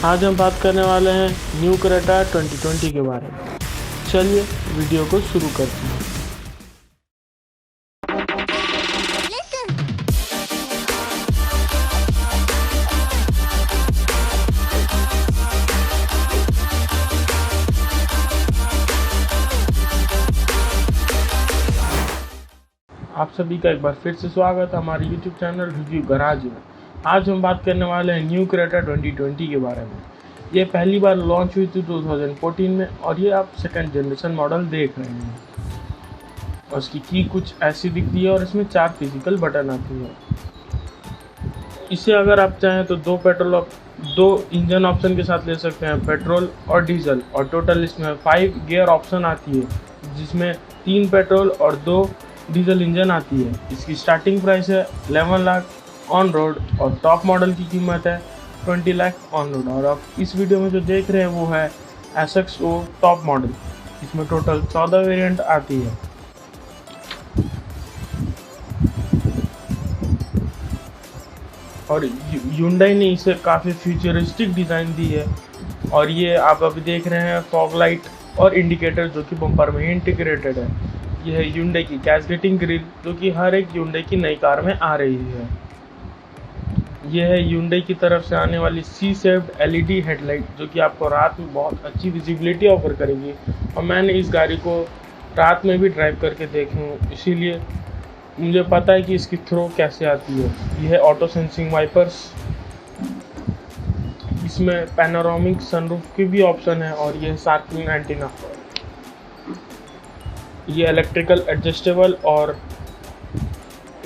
आज हम बात करने वाले हैं न्यू क्रेटा 2020 के बारे में। चलिए वीडियो को शुरू करते हैं। आप सभी का एक बार फिर से स्वागत है हमारे YouTube चैनल रिव्यू गराज में। आज हम बात करने वाले हैं न्यू क्रेटा 2020 के बारे में। ये पहली बार लॉन्च हुई थी 2014 में और ये आप सेकंड जनरेशन मॉडल देख रहे हैं। और उसकी की कुछ ऐसी दिखती है और इसमें 4 फिजिकल बटन आती है। इसे अगर आप चाहें तो दो इंजन ऑप्शन के साथ ले सकते हैं, पेट्रोल और डीजल। और टोटल इसमें 5 गियर ऑप्शन आती है, जिसमें 3 पेट्रोल और 2 डीजल इंजन आती है। इसकी स्टार्टिंग प्राइस है 11 लाख ऑन रोड और टॉप मॉडल की कीमत है 20 लाख ऑन रोड। और आप इस वीडियो में जो देख रहे हैं वो है SXO टॉप मॉडल। इसमें टोटल 14 वेरिएंट आती है। और Hyundai ने इसे काफ़ी फ्यूचरिस्टिक डिज़ाइन दी है। और ये आप अभी देख रहे हैं फॉग लाइट और इंडिकेटर जो कि बम्पर में ही इंटीग्रेटेड है। यह है Hyundai की कैस्केटिंग ग्रिल जो कि हर एक Hyundai की नई कार में आ रही है। यह है Hyundai की तरफ से आने वाली C-shaped LED हेडलाइट जो कि आपको रात में बहुत अच्छी विजिबिलिटी ऑफर करेगी। और मैंने इस गाड़ी को रात में भी ड्राइव करके देखी हूँ, इसीलिए मुझे पता है कि इसकी थ्रो कैसे आती है। यह है ऑटो सेंसिंग वाइपर्स। इसमें पैनोरामिक सनरूफ की भी ऑप्शन है और यह शार्किंग एंटीना। ये इलेक्ट्रिकल एडजस्टेबल और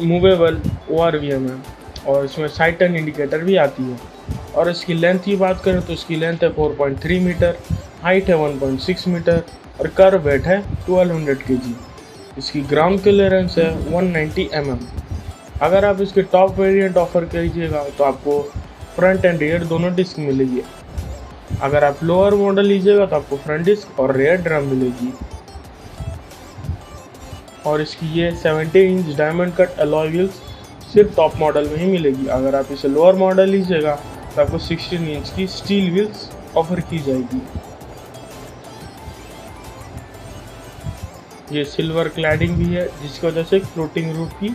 मूवेबल ORVM है। और इसमें साइड टर्न इंडिकेटर भी आती है। और इसकी लेंथ की बात करें तो इसकी लेंथ है 4.3 मीटर, हाइट है 1.6 मीटर और कर्व वेट है 1200 kg। इसकी ग्राउंड क्लियरेंस है 190 mm। अगर आप इसके टॉप वेरिएंट ऑफर कीजिएगा तो आपको फ्रंट एंड रियर दोनों डिस्क मिलेगी। अगर आप लोअर मॉडल लीजिएगा तो आपको फ्रंट डिस्क और रियर ड्रम मिलेगी। और इसकी ये 70 inch diamond cut alloy wheels सिर्फ टॉप मॉडल में ही मिलेगी। अगर आप इसे लोअर मॉडल लीजिएगा तो आपको 16 इंच की स्टील व्हील्स ऑफर की जाएगी। ये सिल्वर क्लैडिंग भी है जिसकी वजह से फ्लोटिंग रूफ की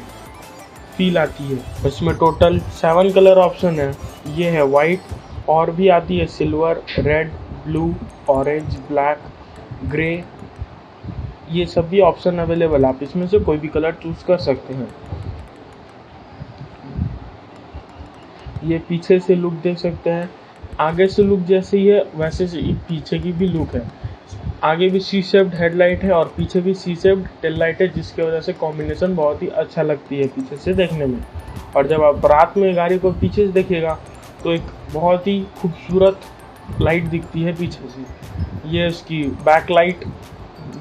फील आती है। इसमें टोटल 7 कलर ऑप्शन है। ये है वाइट और भी आती है silver, red, blue, orange, black, grey. ये सभी ऑप्शन अवेलेबल, आप इसमें से कोई भी कलर चूज कर सकते हैं। ये पीछे से लुक देख सकते हैं, आगे से लुक जैसे ही है वैसे से पीछे की भी लुक है। आगे भी C-shaped हेडलाइट है और पीछे भी C-shaped टेल लाइट है, जिसकी वजह से कॉम्बिनेशन बहुत ही अच्छा लगती है पीछे से देखने में। और जब आप रात में गाड़ी को पीछे से देखिएगा तो एक बहुत ही खूबसूरत लाइट दिखती है पीछे से। ये इसकी बैक लाइट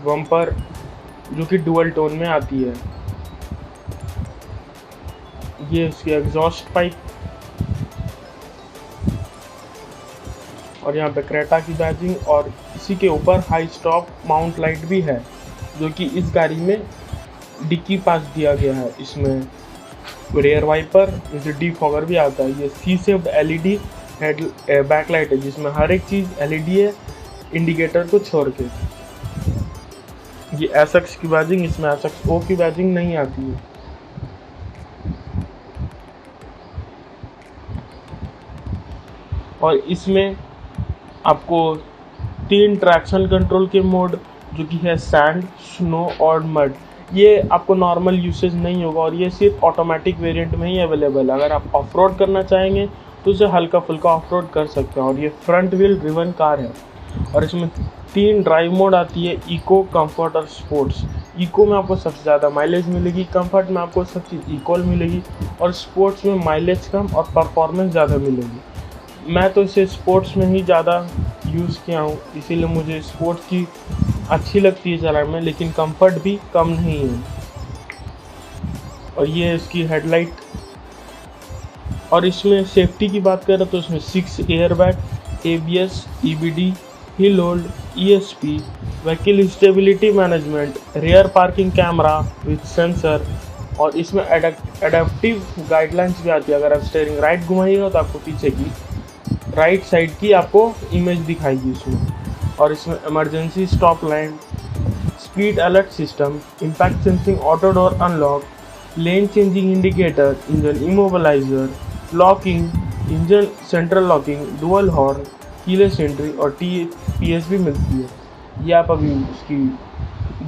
बम्पर जो कि डुअल टोन में आती है। ये इसकी एग्जॉस्ट पाइप और यहाँ पे क्रेटा की बैजिंग और इसी के ऊपर हाई स्टॉप माउंट लाइट भी है जो कि इस गाड़ी में डिक्की पास दिया गया है। इसमें रेयर वाइपर जैसे डिफॉगर भी आता है। ये C-shaped LED head back light है जिसमें हर एक चीज़ LED है इंडिकेटर को छोड़ के। ये SX की बैजिंग, इसमें SXO की बैजिंग नहीं आती है। और इसमें आपको 3 ट्रैक्शन कंट्रोल के मोड जो कि है सैंड, स्नो और मड। ये आपको नॉर्मल यूसेज नहीं होगा और ये सिर्फ ऑटोमेटिक वेरिएंट में ही अवेलेबल है। अगर आप ऑफ रोड करना चाहेंगे तो इसे हल्का फुल्का ऑफ रोड कर सकते हैं। और ये फ्रंट व्हील ड्रिवन कार है। और इसमें 3 ड्राइव मोड आती है, इको, कंफर्ट और स्पोर्ट्स। इको में आपको सबसे ज़्यादा माइलेज मिलेगी, कंफर्ट में आपको सब चीज़ इक्वल मिलेगी और स्पोर्ट्स में माइलेज कम और परफॉर्मेंस ज़्यादा मिलेगी। मैं तो इसे स्पोर्ट्स में ही ज़्यादा यूज़ किया हूँ, इसीलिए मुझे स्पोर्ट्स की अच्छी लगती है चलाने में, लेकिन कंफर्ट भी कम नहीं है। और ये इसकी हेडलाइट। और इसमें सेफ्टी की बात करें तो इसमें 6 airbag, ABS, EBD, hill hold, ESP, vehicle stability management, rear parking camera with sensor. और इसमें एडेप्टिव गाइडलाइंस भी आती है। अगर आप स्टीयरिंग राइट घुमाइएगा तो आपको पीछे की राइट साइड की आपको इमेज दिखाएगी इसमें। और इसमें emergency stop line, speed alert system, impact sensing auto door unlock, लेन changing indicator, engine immobiliser, locking, engine central locking, dual horn, keyless entry और TPS भी मिलती है। ये आप अभी उसकी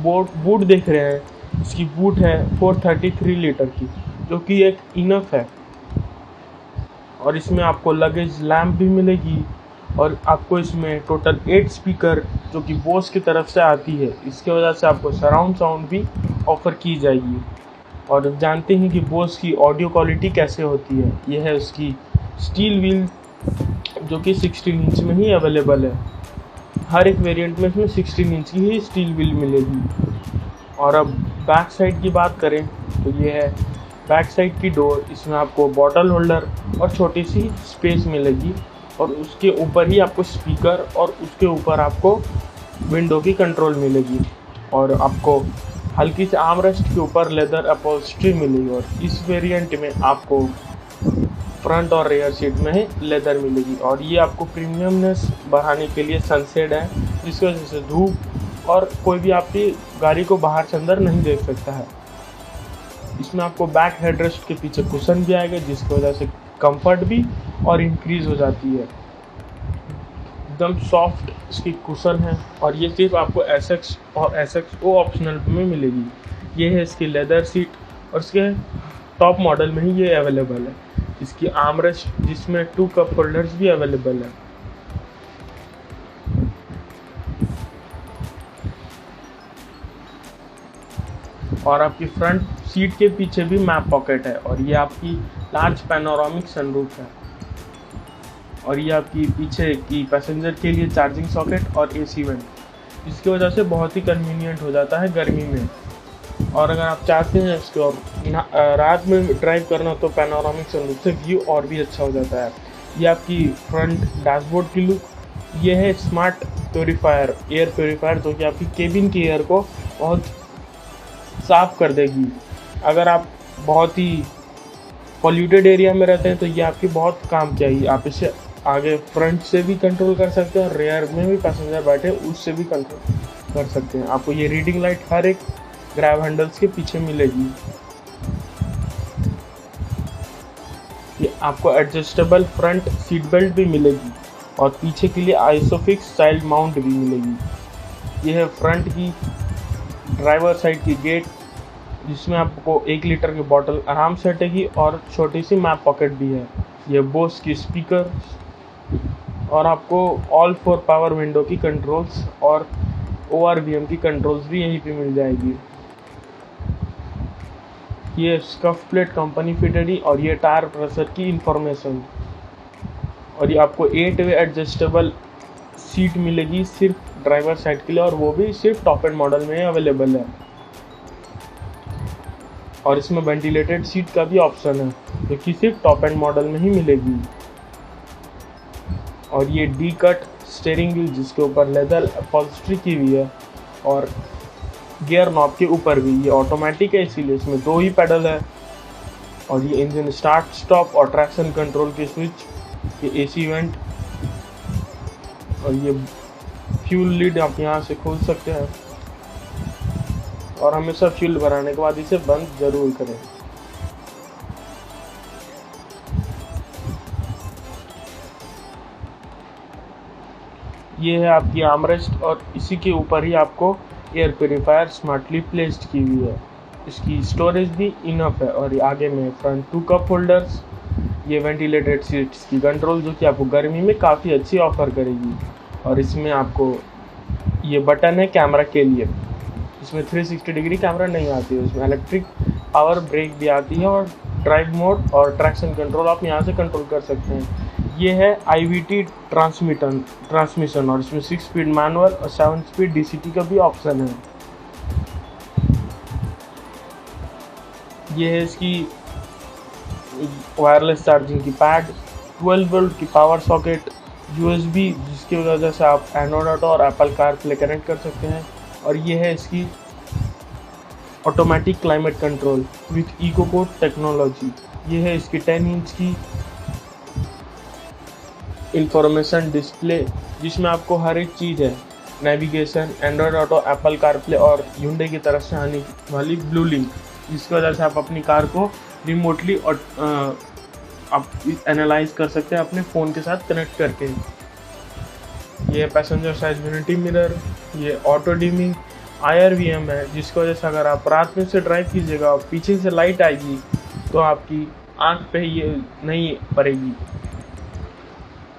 बूट देख रहे हैं, इसकी बूट है 433 लीटर की, जो कि एक इनफ है। और इसमें आपको लगेज लैम्प भी मिलेगी और आपको इसमें टोटल 8 स्पीकर जो कि बोस की तरफ से आती है, इसके वजह से आपको सराउंड साउंड भी ऑफर की जाएगी। और जानते हैं कि बोस की ऑडियो क्वालिटी कैसे होती है। यह है उसकी स्टील व्हील जो कि 16 इंच में ही अवेलेबल है। हर एक वेरिएंट में इसमें 16 इंच की ही स्टील व्हील मिलेगी। और अब बैक साइड की बात करें तो ये है बैक साइड की डोर। इसमें आपको बॉटल होल्डर और छोटी सी स्पेस मिलेगी और उसके ऊपर ही आपको स्पीकर और उसके ऊपर आपको विंडो की कंट्रोल मिलेगी। और आपको हल्की से आर्मरेस्ट के ऊपर लेदर अपहोल्स्ट्री मिलेगी। और इस वेरिएंट में आपको फ्रंट और रेयर सीट में ही लेदर मिलेगी। और ये आपको प्रीमियमनेस बढ़ाने के लिए सनसेड है, जिसकी वजह से धूप और कोई भी आपकी गाड़ी को बाहर से अंदर नहीं देख सकता है। इसमें आपको बैक हेडरेस्ट के पीछे कुशन भी आएगा, जिसकी वजह से कंफर्ट भी और इंक्रीज हो जाती है। एकदम सॉफ्ट इसकी कुशन है और ये सिर्फ आपको SX और SXO ऑप्शनल में मिलेगी। ये है इसकी लेदर सीट और इसके टॉप मॉडल में ही ये अवेलेबल है। इसकी आर्मरेस्ट जिसमें 2 कप होल्डर्स भी अवेलेबल है। और आपकी फ्रंट सीट के पीछे भी मैप पॉकेट है और ये आपकी लार्ज पैनोरामिक सनरूफ है। और ये आपकी पीछे की पैसेंजर के लिए चार्जिंग सॉकेट और AC वेंट, इसकी वजह से बहुत ही कन्वीनियंट हो जाता है गर्मी में। और अगर आप चाहते हैं इसको रात में ड्राइव करना तो पैनोरामिक सनरूफ से व्यू और भी अच्छा हो जाता है। ये आपकी फ्रंट डैशबोर्ड की लुक। ये है स्मार्ट प्योरीफायर, एयर प्योरीफायर, जो कि आपकी केबिन की एयर को बहुत साफ कर देगी। अगर आप बहुत ही पॉल्यूटेड एरिया में रहते हैं तो ये आपकी बहुत काम की आएगी। आप इसे आगे फ्रंट से भी कंट्रोल कर सकते हैं और रेयर में भी पैसेंजर बैठे उससे भी कंट्रोल कर सकते हैं। आपको ये रीडिंग लाइट हर एक ग्रैब हैंडल्स के पीछे मिलेगी। ये आपको एडजस्टेबल फ्रंट सीट बेल्ट भी मिलेगी और पीछे के लिए आइसोफिक्स चाइल्ड माउंट भी मिलेगी। ये है फ्रंट की ड्राइवर साइड की गेट, जिसमें आपको 1 लीटर की बोतल आराम से हटेगी और छोटी सी मैप पॉकेट भी है। ये बोस की स्पीकर और आपको ऑल 4 पावर विंडो की कंट्रोल्स और ORVM की कंट्रोल्स भी यहीं पे मिल जाएगी। ये स्कफ प्लेट कंपनी फिटेड और ये टायर प्रेशर की इंफॉर्मेशन। और ये आपको 8 वे एडजस्टेबल सीट मिलेगी सिर्फ ड्राइवर साइड के लिए, और वो भी सिर्फ टॉप एंड मॉडल में अवेलेबल है। और इसमें वेंटिलेटेड सीट का भी ऑप्शन है, जो कि सिर्फ टॉप एंड मॉडल में ही मिलेगी। और ये डी कट स्टीयरिंग व्हील, जिसके ऊपर लेदर अपहोल्स्ट्री की हुई है, और गियर नॉब के ऊपर भी ये ऑटोमेटिक है, इसीलिए इसमें 2 ही पैडल है। और ये इंजन स्टार्ट स्टॉप और ट्रैक्शन कंट्रोल की स्विच, ये AC वेंट, और ये फ्यूल लीड आप यहाँ से खोल सकते हैं। और हमेशा फ्यूल भराने के बाद इसे बंद जरूर करें। ये है आपकी आर्मरेस्ट और इसी के ऊपर ही आपको एयर प्योरीफायर स्मार्टली प्लेस्ड की हुई है। इसकी स्टोरेज भी इनफ है। और आगे में फ्रंट 2 कप होल्डर्स, ये वेंटिलेटेड सीट्स की कंट्रोल, जो कि आपको गर्मी में काफ़ी अच्छी ऑफर करेगी। और इसमें आपको ये बटन है कैमरा के लिए, इसमें 360 डिग्री कैमरा नहीं आती है। उसमें इलेक्ट्रिक पावर ब्रेक भी आती है और ड्राइव मोड और ट्रैक्शन कंट्रोल आप यहाँ से कंट्रोल कर सकते हैं। ये है IVT ट्रांसमिशन और इसमें 6 स्पीड मैनुअल और 7 स्पीड DCT का भी ऑप्शन है। ये है इसकी वायरलेस चार्जिंग की पैड, 12 वोल्ट की पावर सॉकेट, USB, जिसकी वजह से आप एंड्रॉइड ऑटो और एप्पल कारप्ले कनेक्ट कर सकते हैं। और ये है इसकी automatic climate control with ecocode technology. ये है इसकी 10 इंच की इंफॉर्मेशन डिस्प्ले, जिसमें आपको हर एक चीज़ है, navigation, Android auto, Apple CarPlay और Hyundai की तरफ से आने वाली ब्लू लिंक, जिसकी वजह से आप अपनी कार को रिमोटली और आप एनालाइज कर सकते हैं अपने फ़ोन के साथ कनेक्ट करके। ये पैसेंजर साइड यूनिटी मिरर, ये ऑटो डिमिंग, IRVM है, जिसकी वजह से अगर आप रात में से ड्राइव कीजिएगा और पीछे से लाइट आएगी तो आपकी आँख पे ये नहीं पड़ेगी।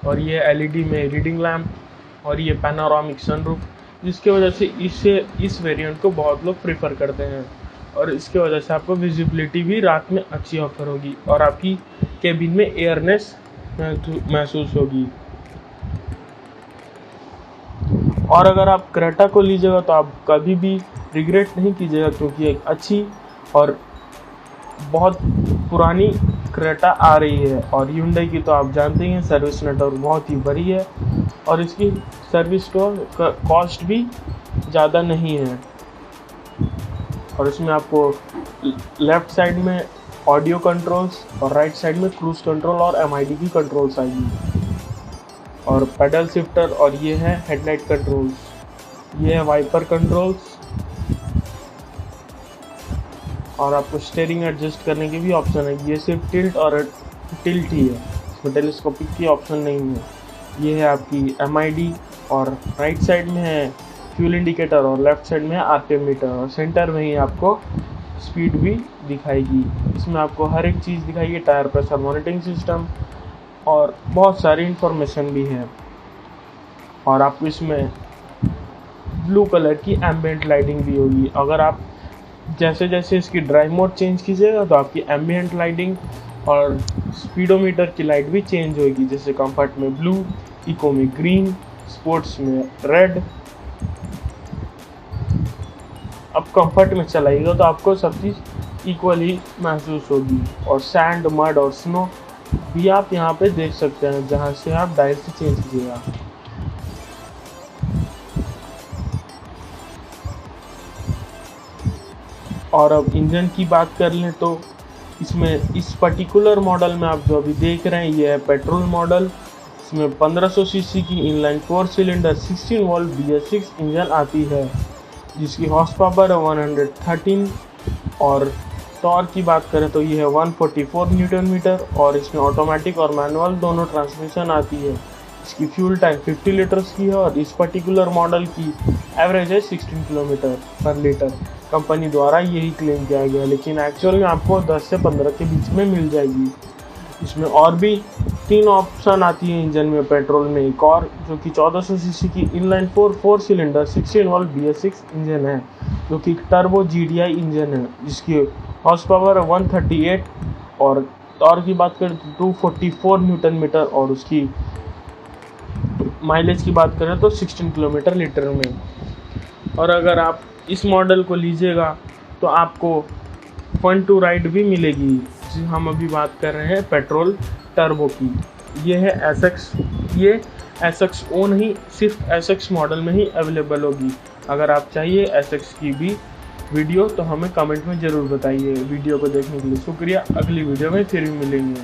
और ये LED में रीडिंग लैम्प, और ये पैनोरामिक सनरूफ, जिसकी वजह से इस वेरिएंट को बहुत लोग प्रेफर करते हैं। और इसके वजह से आपको विजिबिलिटी भी रात में अच्छी ऑफर होगी और आपकी केबिन में एयरनेस महसूस होगी। और अगर आप क्रेटा को लीजिएगा तो आप कभी भी रिग्रेट नहीं कीजिएगा, क्योंकि एक अच्छी और बहुत पुरानी क्रेटा आ रही है। और Hyundai की तो आप जानते ही हैं, सर्विस नेटवर्क बहुत ही बड़ी है और इसकी सर्विस कॉस्ट भी ज़्यादा नहीं है। और इसमें आपको लेफ़्ट साइड में ऑडियो कंट्रोल्स और राइट साइड में क्रूज़ कंट्रोल और MID की कंट्रोल्स आएगी, और पेडल शिफ्टर, और ये है हेडलाइट कंट्रोल्स, ये है वाइपर कंट्रोल्स, और आपको स्टीयरिंग एडजस्ट करने की भी ऑप्शन है। ये सिर्फ टिल्ट ही है, इसमें टेलीस्कोपिक की ऑप्शन नहीं है। ये है आपकी MID, और राइट साइड में है फ्यूल इंडिकेटर और लेफ़्ट साइड में है RPM मीटर, और सेंटर में ही आपको स्पीड भी दिखाएगी। इसमें आपको हर एक चीज़ दिखाएगी, टायर प्रेशर मॉनिटरिंग सिस्टम और बहुत सारी इंफॉर्मेशन भी है। और आपको इसमें ब्लू कलर की एम्बिएंट लाइटिंग भी होगी। अगर आप जैसे जैसे इसकी ड्राइव मोड चेंज कीजिएगा तो आपकी एम्बिएंट लाइटिंग और स्पीडोमीटर की लाइट भी चेंज होगी, जैसे कंफर्ट में ब्लू, इको में ग्रीन, स्पोर्ट्स में रेड। अब कंफर्ट में चलाइएगा तो आपको सब चीज़ इक्वली महसूस होगी। और सैंड, मड और स्नो भी आप यहाँ पे देख सकते हैं, जहाँ से आप डायल से चेंज कीजिएगा। और अब इंजन की बात कर लें तो इसमें इस पर्टिकुलर मॉडल में आप जो अभी देख रहे हैं, ये है पेट्रोल मॉडल। इसमें 1500 सीसी की inline 4 cylinder 16 volt BS6 engine आती है, जिसकी हॉर्स पावर है 113। और टॉर्क की बात करें तो ये है 144 न्यूटन मीटर, और इसमें ऑटोमेटिक और मैनुअल दोनों ट्रांसमिशन आती है। इसकी फ्यूल टैंक 50 लीटर्स की है, और इस पर्टिकुलर मॉडल की एवरेज है 16 किलोमीटर पर लीटर। कंपनी द्वारा यही क्लेम किया गया, लेकिन एक्चुअल में आपको 10 से 15 के बीच में मिल जाएगी। इसमें और भी 3 ऑप्शन आती है इंजन में, पेट्रोल में एक और, जो कि 1400 सीसी की inline 4 cylinder 16 volt BS6 engine है, जो कि टर्बो GDI इंजन है, जिसकी हॉर्स पावर है 138। और टॉर्क की बात करें तो 244 न्यूटन मीटर, और उसकी माइलेज की बात करें तो 16 किलोमीटर लीटर में। और अगर आप इस मॉडल को लीजिएगा तो आपको फन टू राइड भी मिलेगी। हम अभी बात कर रहे हैं पेट्रोल टर्बो की। ये है SX, ये SXO नहीं, सिर्फ SX मॉडल में ही अवेलेबल होगी। अगर आप चाहिए SX की भी वीडियो तो हमें कमेंट में ज़रूर बताइए। वीडियो को देखने के लिए शुक्रिया। अगली वीडियो में फिर भी मिलेंगे।